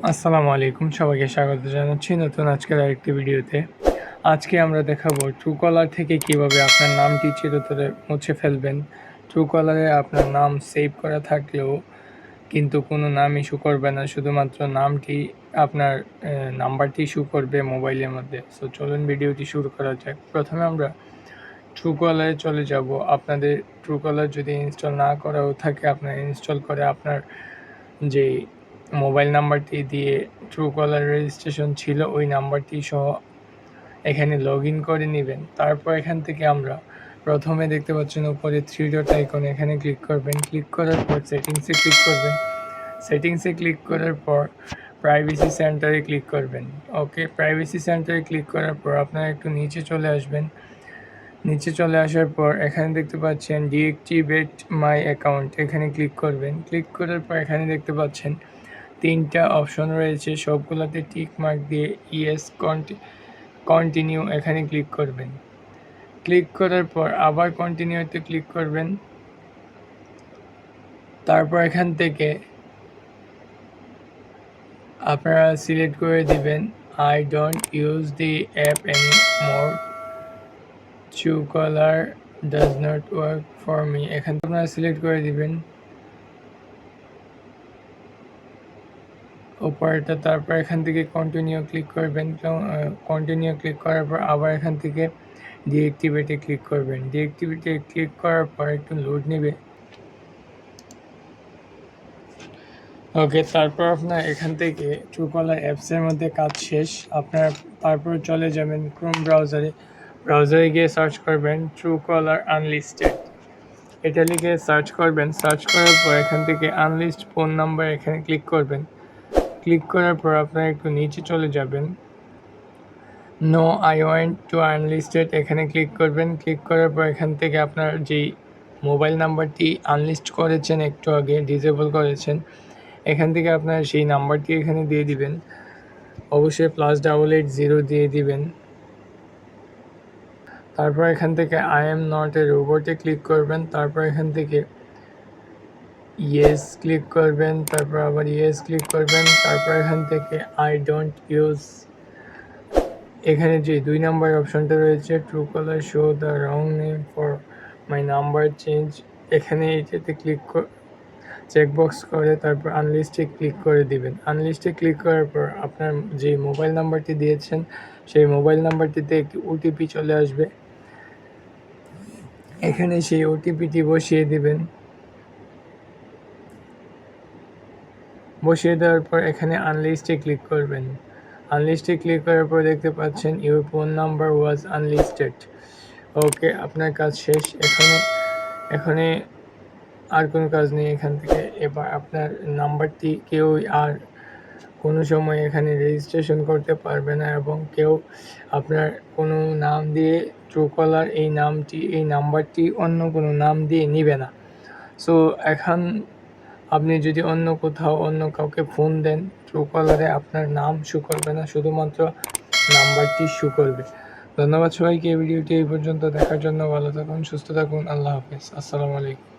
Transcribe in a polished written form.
আসসালামু আলাইকুম, সবাইকে স্বাগত জানাচ্ছি নতুন আজকের আরেকটি ভিডিওতে। আজকে আমরা দেখাবো ট্রুকলার থেকে কিভাবে আপনার নামটি চিরতরে মুছে ফেলবেন। ট্রুকলারে আপনার নাম সেভ করা থাকলেও কিন্তু কোনো নামই শো করবে না, শুধুমাত্র নামটি আপনার নাম্বারটি শো করবে মোবাইলের মধ্যে। সো চলুন ভিডিওটি শুরু করা যাক। প্রথমে আমরা ট্রুকলারে চলে যাব। আপনাদের ট্রুকলার যদি ইনস্টল না করাও থাকে, আপনার ইনস্টল করে আপনার যে মোবাইল নাম্বারটি দিয়ে ট্রুকলার রেজিস্ট্রেশন ছিল ওই নাম্বারটি সহ এখানে লগ ইন করে নেবেন। তারপর এখান থেকে আমরা প্রথমে দেখতে পাচ্ছেন উপরে 3 ডট আইকন, এখানে ক্লিক করবেন। ক্লিক করার পর সেটিংসে ক্লিক করবেন। সেটিংসে ক্লিক করার পর প্রাইভেসি সেন্টারে ক্লিক করবেন। ওকে, প্রাইভেসি সেন্টারে ক্লিক করার পর আপনারা একটু নিচে চলে আসবেন। নিচে চলে আসার পর এখানে দেখতে পাচ্ছেন ডিএক্টিভেট মাই অ্যাকাউন্ট, এখানে ক্লিক করবেন। ক্লিক করার পর এখানে দেখতে পাচ্ছেন 3টা অপশন রয়েছে, সবগুলোতে টিক মার্ক দিয়ে ইয়েস কন্টিনিউ এখানে ক্লিক করবেন। ক্লিক করার পর আবার কন্টিনিউতে ক্লিক করবেন। তারপর এখান থেকে আপনারা সিলেক্ট করে দিবেন I don't use the app any more, Truecaller does not work for me, এখান থেকে আপনারা সিলেক্ট করে দিবেন উপরেটা। তারপর এখান থেকে কন্টিনিউ ক্লিক করবেন। কন্টিনিউ ক্লিক করার পর আবার এখান থেকে ডিএক্টিভেটে ক্লিক করবেন। ডিএক্টিভেটে ক্লিক করার পর একটু লোড নেবে। ওকে, তারপর আপনার এখান থেকে ট্রুকলার অ্যাপসের মধ্যে কাজ শেষ। আপনার তারপর চলে যাবেন ক্রোম ব্রাউজারে। ব্রাউজারে গিয়ে সার্চ করবেন ট্রুকলার আনলিস্টেড, এটা লিখে সার্চ করবেন। সার্চ করার পর এখান থেকে আনলিস্ট ফোন নাম্বার এখানে ক্লিক করবেন। ক্লিক করার পর আপনারা একটু নিচে চলে যাবেন। No I want to unlisted, এখানে ক্লিক করবেন। ক্লিক করার পর এখান থেকে আপনার যেই মোবাইল নাম্বারটি আনলিস্ট করেছেন, একটু আগে ডিসেবল করেছেন, এখান থেকে আপনার সেই নাম্বারটি এখানে দিয়ে দিবেন। অবশ্যই +880 দিয়ে দিবেন। তারপর এখান থেকে আই এম নট এ রোবটে ক্লিক করবেন। তারপর এখান থেকে ইয়েস ক্লিক করবেন। তারপর আবার ইয়েস ক্লিক করবেন। তারপর এখান থেকে আই ডোন্ট ইউজ, এখানে যে 2 নাম্বার অপশনটা রয়েছে Truecaller show the wrong name for my number change, এখানে এটাতে ক্লিক চেকবক্স করে তারপর আনলিস্টে ক্লিক করে দিবেন। আনলিস্টে ক্লিক করার পর আপনার যে মোবাইল নাম্বারটি দিয়েছেন সেই মোবাইল নাম্বারটিতে একটি ওটিপি চলে আসবে, এখানে সেই ওটিপিটি বসিয়ে দিবেন। বসিয়ে দেওয়ার পর এখানে আনলিস্টে ক্লিক করবেন। আনলিস্টে ক্লিক করার পর দেখতে পাচ্ছেন your phone number was unlisted. Okay, আপনার কাজ শেষ। এখানে আর কোনো কাজ নেই এখান থেকে। এবার আপনার নাম্বারটি কেউ আর কোনো সময় এখানে রেজিস্ট্রেশন করতে পারবে না এবং কেউ আপনার কোনো নাম দিয়ে ট্রুকলার এই নাম্বারটি অন্য কোনো নাম দিয়ে নিবে না। সো এখন আপনি যদি অন্য কোথাও অন্য কাউকে ফোন দেন, ট্রুকলারে আপনার নাম শো করবে না, শুধুমাত্র নাম্বারটি শো করবে। ধন্যবাদ সবাইকে এই ভিডিওটি এই পর্যন্ত দেখার জন্য। ভালো থাকুন, সুস্থ থাকুন, আল্লাহ হাফেজ, আসসালামু আলাইকুম।